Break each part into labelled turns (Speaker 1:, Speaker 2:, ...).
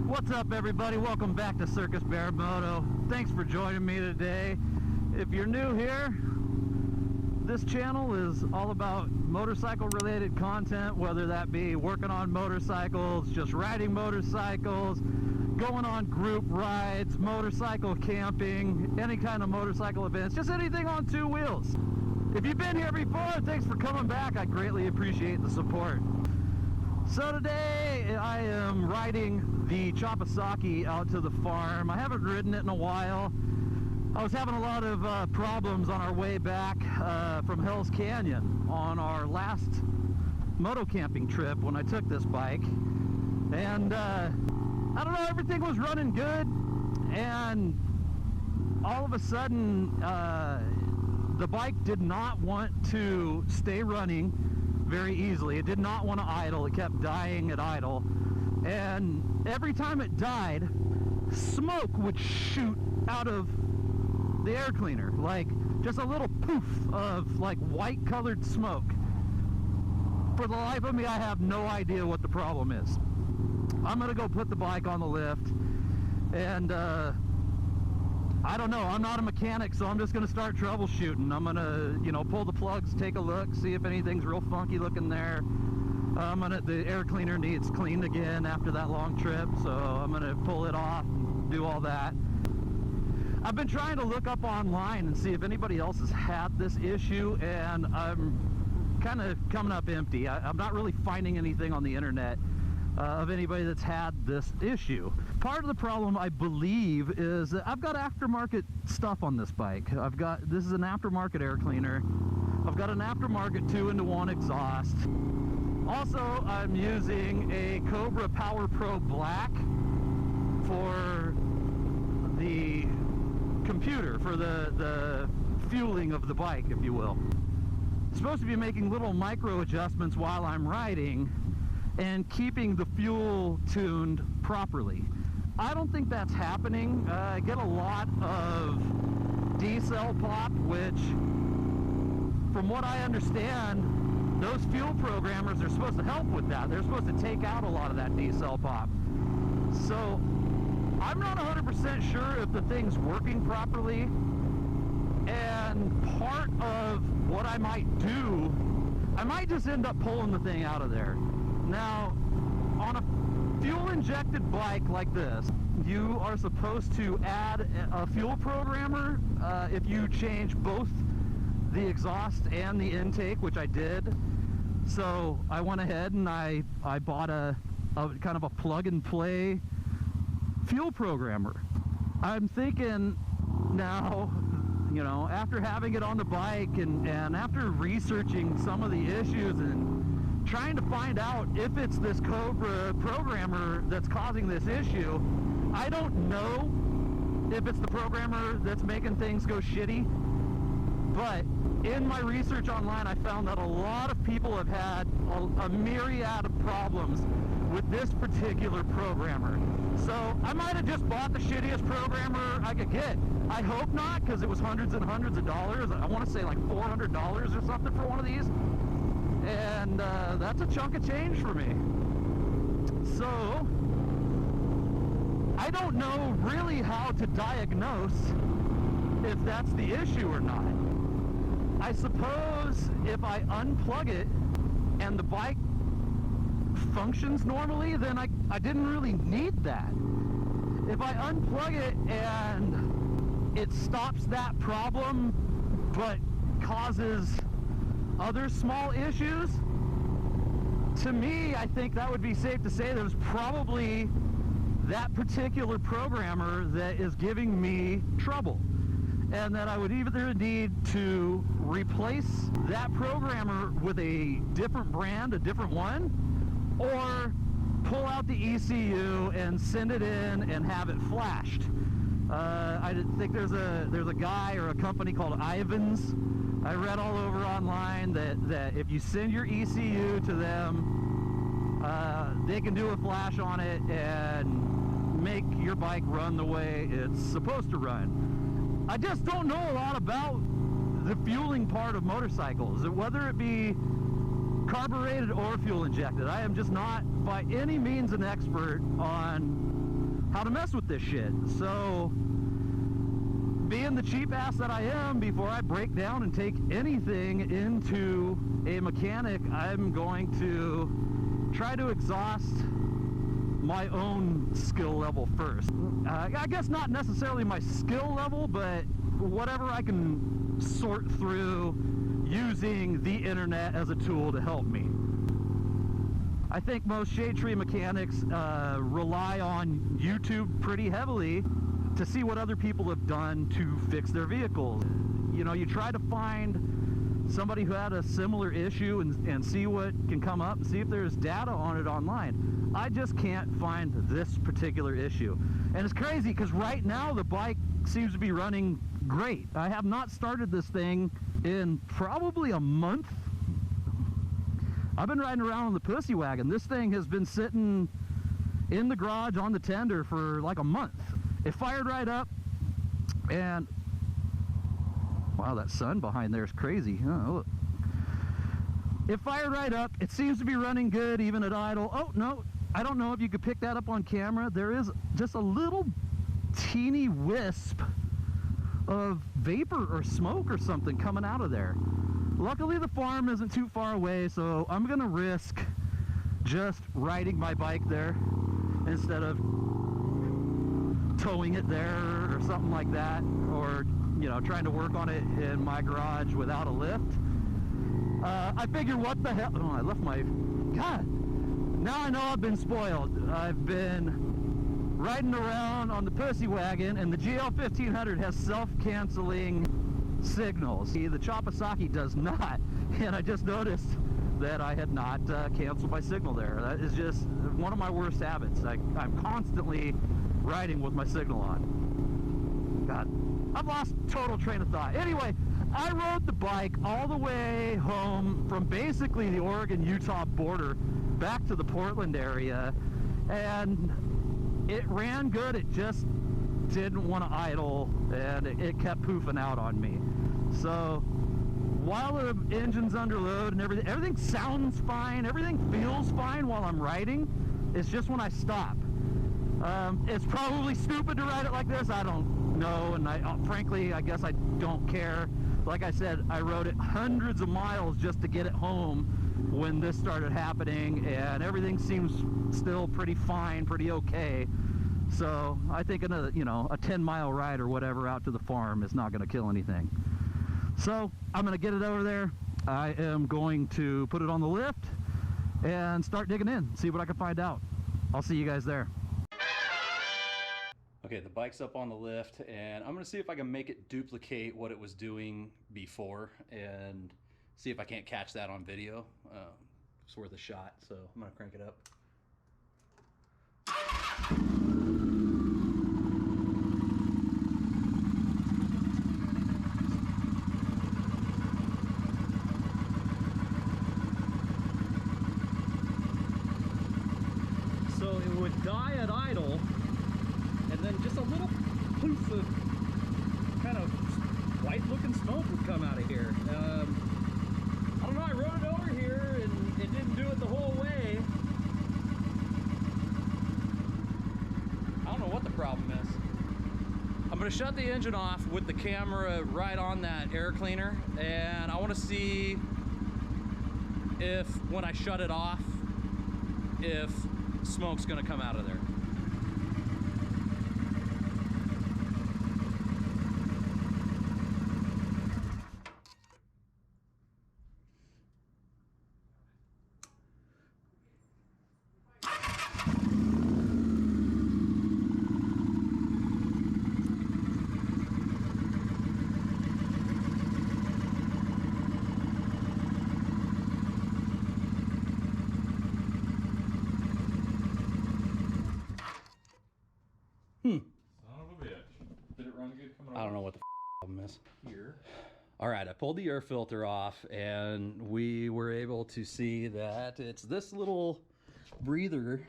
Speaker 1: What's up, everybody? Welcome back to Circus Moto. Thanks for joining me today. If you're new here, this channel is all about motorcycle related content, whether that be working on motorcycles, just riding motorcycles, going on group rides, motorcycle camping, any kind of motorcycle events, just anything on two wheels. If you've been here before, thanks for coming back. I greatly appreciate the support. So today I am riding the Chopasaki out to the farm. I haven't ridden it in a while. I was having a lot of problems on our way back from Hell's Canyon on our last moto camping trip when I took this bike. And I don't know, everything was running good, and all of a sudden the bike did not want to stay running very easily. It did not want to idle. It kept dying at idle, and every time it died, smoke would shoot out of the air cleaner, like just a little poof of like white colored smoke. For the life of me, I have no idea what the problem is. I'm gonna go put the bike on the lift, and I don't know, I'm not a mechanic, so I'm just gonna start troubleshooting. I'm gonna, pull the plugs, take a look, see if anything's real funky looking there. The air cleaner needs cleaned again after that long trip, so I'm gonna pull it off and do all that. I've been trying to look up online and see if anybody else has had this issue, and I'm kind of coming up empty. I'm not really finding anything on the internet of anybody that's had this issue. Part of the problem, I believe, is that I've got aftermarket stuff on this bike. This is an aftermarket air cleaner. I've got an aftermarket 2-in-1 exhaust. Also, I'm using a Cobra Power Pro Black for the computer, for the fueling of the bike, if you will. I'm supposed to be making little micro adjustments while I'm riding and keeping the fuel tuned properly. I don't think that's happening. I get a lot of D-cell pop, which, from what I understand, those fuel programmers are supposed to help with that. They're supposed to take out a lot of that D-cell pop. So I'm not 100% sure if the thing's working properly, and part of what I might do, I might just end up pulling the thing out of there. Now, on a fuel-injected bike like this, you are supposed to add a fuel programmer if you change both the exhaust and the intake, which I did. So I went ahead and I bought a kind of a plug-and-play fuel programmer. I'm thinking now, after having it on the bike and after researching some of the issues and trying to find out if it's this Cobra programmer that's causing this issue, I don't know if it's the programmer that's making things go shitty, but in my research online, I found that a lot of people have had a myriad of problems with this particular programmer. So I might have just bought the shittiest programmer I could get. I hope not, because it was hundreds and hundreds of dollars. I want to say like $400 or something for one of these. And that's a chunk of change for me. So I don't know really how to diagnose if that's the issue or not. I suppose if I unplug it and the bike functions normally, then I didn't really need that. If I unplug it and it stops that problem but causes other small issues, to me, I think that would be safe to say there's probably that particular programmer that is giving me trouble, and that I would either need to replace that programmer with a different brand, a different one, or pull out the ECU and send it in and have it flashed. I think there's a guy or a company called Ivan's. I read all over online that if you send your ECU to them, they can do a flash on it and make your bike run the way it's supposed to run. I just don't know a lot about the fueling part of motorcycles, whether it be carbureted or fuel injected. I am just not by any means an expert on how to mess with this shit. So, being the cheap ass that I am, before I break down and take anything into a mechanic, I'm going to try to exhaust my own skill level first. I guess not necessarily my skill level, but whatever I can sort through using the internet as a tool to help me. I think most shade tree mechanics rely on YouTube pretty heavily to see what other people have done to fix their vehicles. You know, you try to find somebody who had a similar issue and see what can come up, see if there's data on it online. I just can't find this particular issue. And it's crazy because right now the bike seems to be running great. I have not started this thing in probably a month. I've been riding around on the pussy wagon. This thing has been sitting in the garage on the tender for like a month. It fired right up, and wow, that sun behind there is crazy. Oh, look. It fired right up. It seems to be running good even at idle. Oh no, I don't know if you could pick that up on camera. There is just a little teeny wisp of vapor or smoke or something coming out of there. Luckily the farm isn't too far away, so I'm gonna risk just riding my bike there instead of towing it there or something like that, or you know, trying to work on it in my garage without a lift. I figure, what the hell? Oh, I left my... God, now I know I've been spoiled. I've been riding around on the pussy wagon, and the GL 1500 has self-canceling signals. The Chopasaki does not, and I just noticed that I had not canceled my signal there. That is just one of my worst habits. I'm constantly riding with my signal on. God, I've lost total train of thought. Anyway, I rode the bike all the way home from basically the Oregon-Utah border back to the Portland area, and it ran good. It just didn't want to idle, and it kept poofing out on me. So while the engine's under load and everything sounds fine, everything feels fine while I'm riding. It's just when I stop. It's probably stupid to ride it like this, I don't know, and frankly, I guess I don't care. Like I said, I rode it hundreds of miles just to get it home when this started happening, and everything seems still pretty fine, pretty okay. So I think another, you know, a 10-mile ride or whatever out to the farm is not going to kill anything. So I'm going to get it over there. I am going to put it on the lift and start digging in, see what I can find out. I'll see you guys there. Okay, the bike's up on the lift, and I'm gonna see if I can make it duplicate what it was doing before and see if I can't catch that on video. It's worth a shot, so I'm gonna crank it up. So it would die at idle, and then just a little poof of kind of white looking smoke would come out of here. I don't know, I rode it over here and it didn't do it the whole way. I don't know what the problem is. I'm gonna shut the engine off with the camera right on that air cleaner, and I wanna see if, when I shut it off, if smoke's gonna come out of there.
Speaker 2: Son of a bitch. Did it run good coming off?
Speaker 1: I don't know what the problem is.
Speaker 2: Here.
Speaker 1: All right, I pulled the air filter off, and we were able to see that it's this little breather,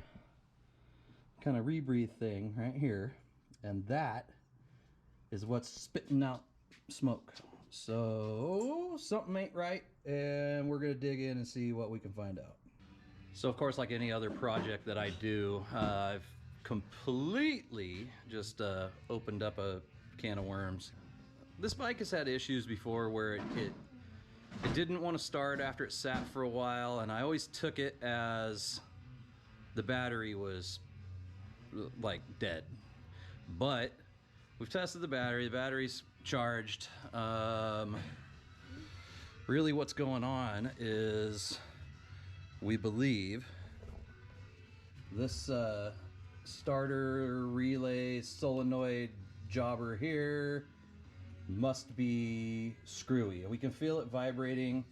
Speaker 1: kind of rebreathe thing right here, and that is what's spitting out smoke. So something ain't right, and we're gonna dig in and see what we can find out. So of course, like any other project that I do, I've
Speaker 3: completely just opened up a can of worms. This bike has had issues before where it didn't want to start after it sat for a while, and I always took it as the battery was like dead. But we've tested the battery's charged. Really what's going on is, we believe, this starter relay solenoid jobber here must be screwy. We can feel it vibrating.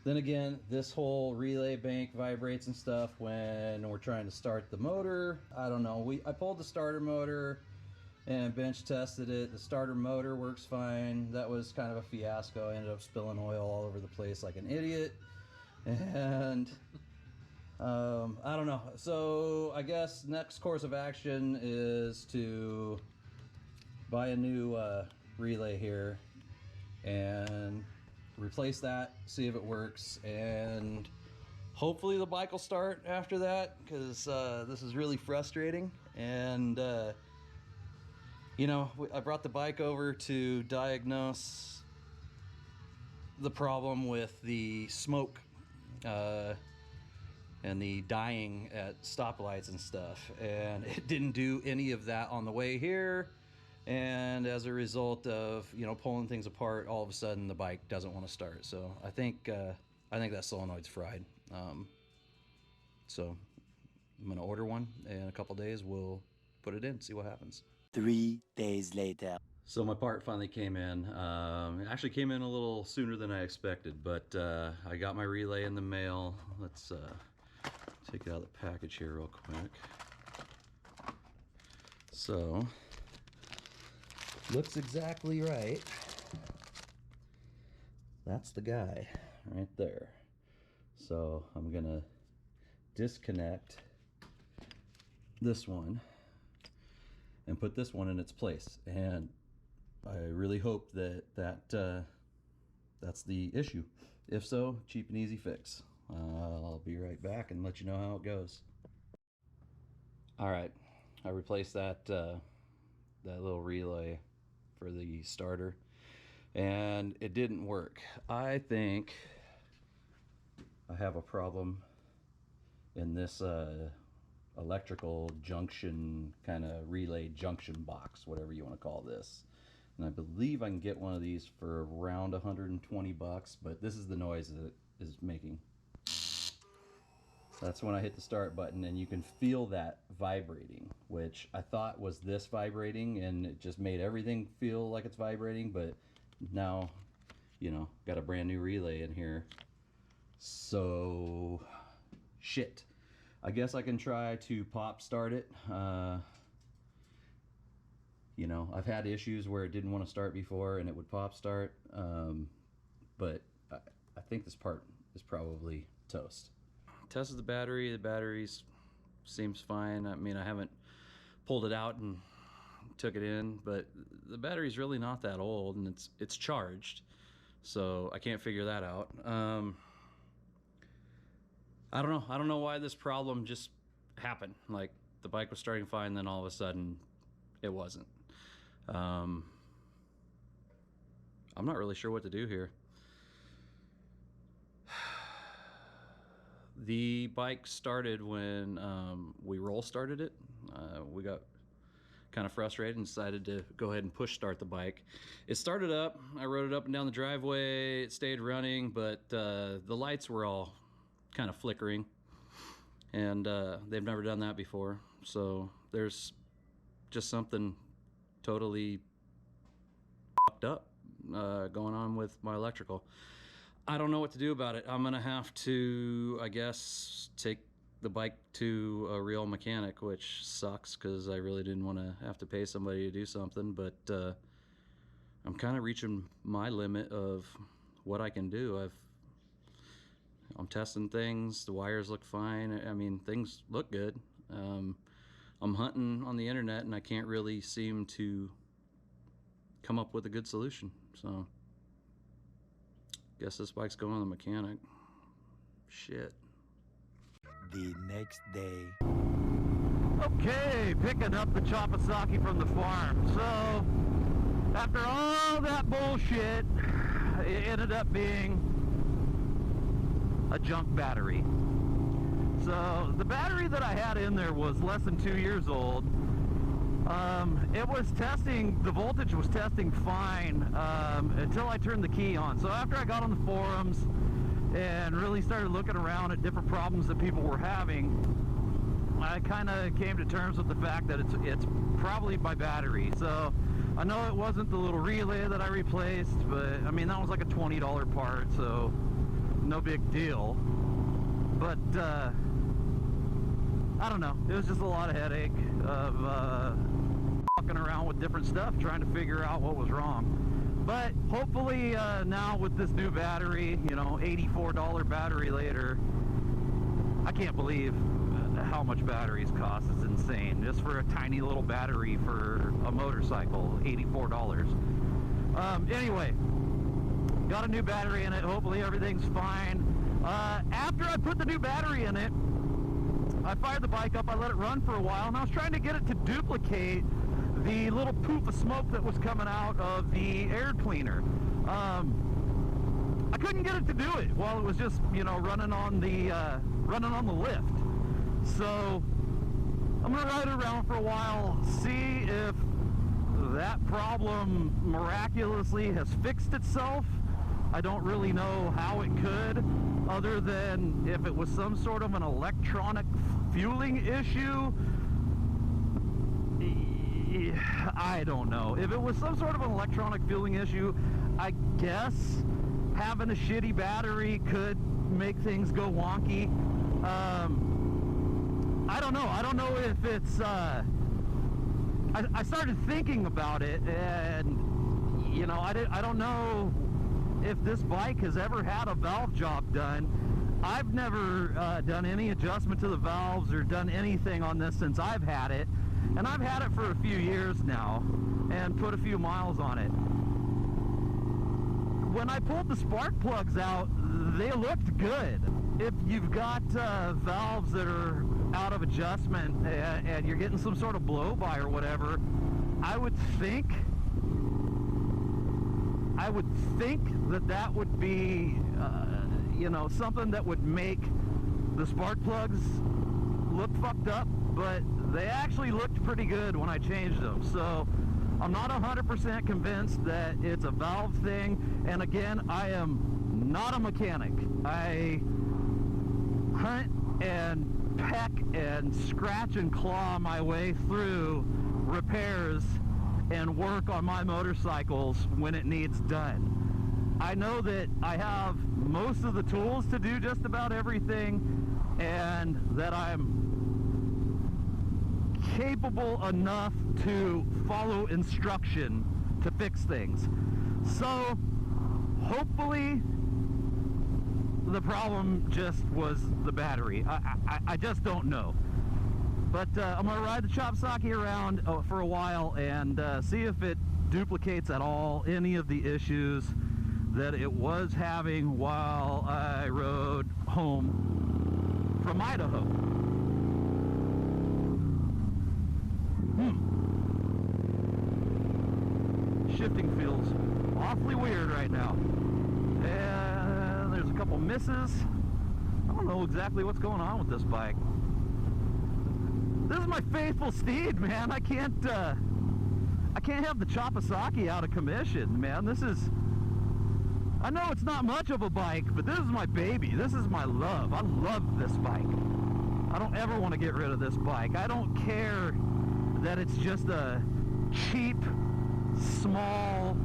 Speaker 3: Then again, this whole relay bank vibrates and stuff when we're trying to start the motor. I don't know. I pulled the starter motor and bench tested it. The starter motor works fine. That was kind of a fiasco. I ended up spilling oil all over the place like an idiot. And I don't know. So I guess next course of action is to buy a new relay here and replace that, see if it works, and hopefully the bike will start after that, because this is really frustrating. And you know, I brought the bike over to diagnose the problem with the smoke and the dying at stoplights and stuff, and it didn't do any of that on the way here. And as a result of, you know, pulling things apart, all of a sudden the bike doesn't want to start. So I think that solenoid's fried. So I'm gonna order one, and in a couple days we'll put it in, see what happens.
Speaker 4: 3 days later.
Speaker 3: So my part finally came in. It actually came in a little sooner than I expected, but I got my relay in the mail. Let's take it out of the package here real quick. So, looks exactly right. That's the guy right there. So I'm gonna disconnect this one and put this one in its place, and I really hope that that's the issue. If so, cheap and easy fix. I'll be right back and let you know how it goes. All right, I replaced that little relay for the starter, and it didn't work. I think I have a problem in this electrical junction, kind of relay junction box, whatever you want to call this. And I believe I can get one of these for around 120 bucks, but this is the noise that it is making. That's when I hit the start button, and you can feel that vibrating, which I thought was this vibrating, and it just made everything feel like it's vibrating. But now, you know, got a brand new relay in here. So, shit. I guess I can try to pop start it. You know, I've had issues where it didn't want to start before and it would pop start. But I think this part is probably toast. Tested the battery seems fine. I mean, I haven't pulled it out and took it in, but the battery's really not that old, and it's charged, so I can't figure that out. I don't know why this problem just happened. Like, the bike was starting fine, then all of a sudden it wasn't. I'm not really sure what to do here. The bike started when we roll started it. We got kind of frustrated and decided to go ahead and push start the bike. It started up, I rode it up and down the driveway, it stayed running, but the lights were all kind of flickering, and they've never done that before. So there's just something totally fucked up going on with my electrical. I don't know what to do about it. I'm gonna have to, I guess, take the bike to a real mechanic, which sucks because I really didn't want to have to pay somebody to do something, but I'm kind of reaching my limit of what I can do. I'm testing things, the wires look fine. I mean, things look good. I'm hunting on the internet and I can't really seem to come up with a good solution. So guess this bike's going to the mechanic. Shit.
Speaker 4: The next day.
Speaker 1: Okay, picking up the Chopasaki from the farm. So, after all that bullshit, it ended up being a junk battery. So, the battery that I had in there was less than 2 years old. It was testing, the voltage was testing fine until I turned the key on. So after I got on the forums and really started looking around at different problems that people were having, I kind of came to terms with the fact that it's probably my battery. So I know it wasn't the little relay that I replaced, but I mean that was like a $20 part, so no big deal. But I don't know, it was just a lot of headache of fucking around with different stuff trying to figure out what was wrong. But hopefully now with this new battery, you know, $84 battery later, I can't believe how much batteries cost. It's insane. Just for a tiny little battery for a motorcycle, $84. Anyway, got a new battery in it. Hopefully everything's fine. After I put the new battery in it, I fired the bike up, I let it run for a while, and I was trying to get it to duplicate the little poof of smoke that was coming out of the air cleaner. I couldn't get it to do it while it was just, you know, running on the lift. So I'm gonna ride it around for a while, see if that problem miraculously has fixed itself. I don't really know how it could, other than if it was some sort of an electronic fueling issue. I don't know. If it was some sort of an electronic fueling issue, I guess having a shitty battery could make things go wonky. I don't know. I don't know if it's... I started thinking about it, and, you know, I don't know if this bike has ever had a valve job done. I've never done any adjustment to the valves or done anything on this since I've had it. And I've had it for a few years now and put a few miles on it. When I pulled the spark plugs out, they looked good. If you've got valves that are out of adjustment and you're getting some sort of blow-by or whatever, I would think that would be, you know, something that would make the spark plugs look fucked up, but they actually looked pretty good when I changed them. So I'm not 100% convinced that it's a valve thing. And again, I am not a mechanic. I hunt and peck and scratch and claw my way through repairs and work on my motorcycles when it needs done. I know that I have most of the tools to do just about everything, and that I'm capable enough to follow instruction to fix things. So hopefully the problem just was the battery. I just don't know. But I'm going to ride the Chopasaki around for a while and see if it duplicates at all any of the issues that it was having while I rode home from Idaho. Shifting feels awfully weird right now. And there's a couple misses. I don't know exactly what's going on with this bike. This is my faithful steed, man. I can't have the Chopasaki out of commission, man. This is... I know it's not much of a bike, but this is my baby. This is my love. I love this bike. I don't ever want to get rid of this bike. I don't care that it's just a cheap, small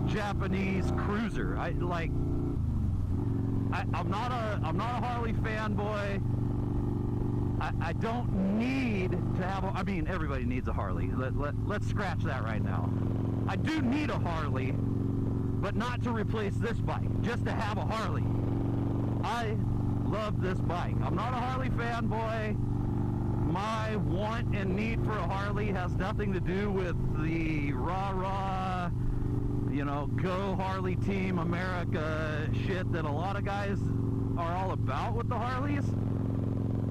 Speaker 1: Japanese cruiser. I'm not a Harley fanboy. I don't need to have I mean, everybody needs a Harley. Let's scratch that right now. I do need a Harley, but not to replace this bike, just to have a Harley. I love this bike. I'm not a Harley fanboy. My want and need for a Harley has nothing to do with the rah-rah, you know, go Harley Team America shit that a lot of guys are all about with the Harleys.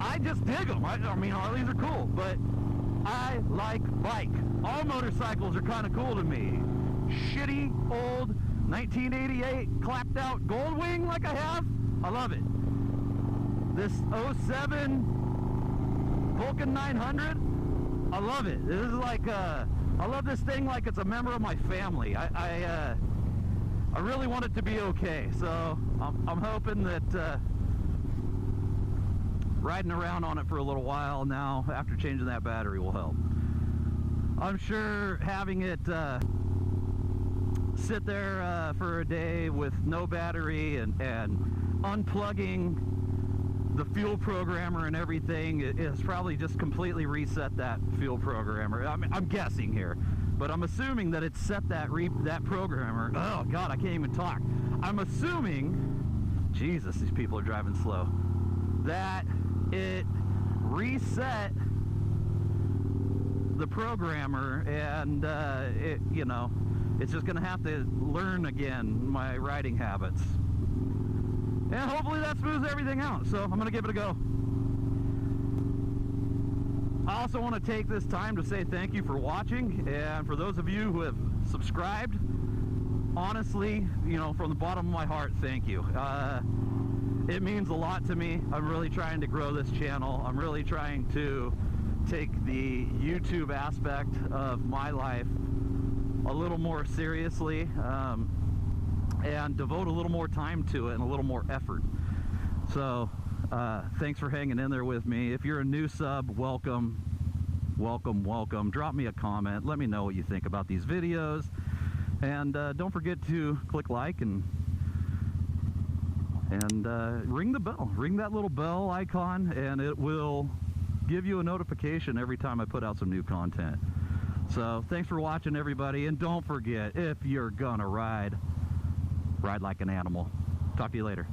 Speaker 1: I just dig them. I mean, Harleys are cool, but I like bike. All motorcycles are kind of cool to me. Shitty, old, 1988 clapped out Goldwing like I have, I love it. This 07 Vulcan 900, I love it. This is like, I love this thing like it's a member of my family. I really want it to be okay, so I'm hoping that riding around on it for a little while now after changing that battery will help. I'm sure having it sit there for a day with no battery and unplugging the fuel programmer and everything is probably just completely reset that fuel programmer. I mean, I'm guessing here, but I'm assuming that it set that programmer. Oh God, I can't even talk. I'm assuming, Jesus, these people are driving slow, that it reset the programmer, and it, you know, it's just gonna have to learn again my riding habits, and hopefully that smooths everything out. So I'm gonna give it a go. I also want to take this time to say thank you for watching, and for those of you who have subscribed, honestly, you know, from the bottom of my heart, thank you. It means a lot to me. I'm really trying to grow this channel. I'm really trying to take the YouTube aspect of my life a little more seriously, and devote a little more time to it and a little more effort. So thanks for hanging in there with me. If you're a new sub, welcome, welcome, welcome. Drop me a comment. Let me know what you think about these videos, and don't forget to click like and ring the bell. Ring that little bell icon, and it will give you a notification every time I put out some new content. So thanks for watching, everybody, and don't forget, if you're gonna ride like an animal. Talk to you later.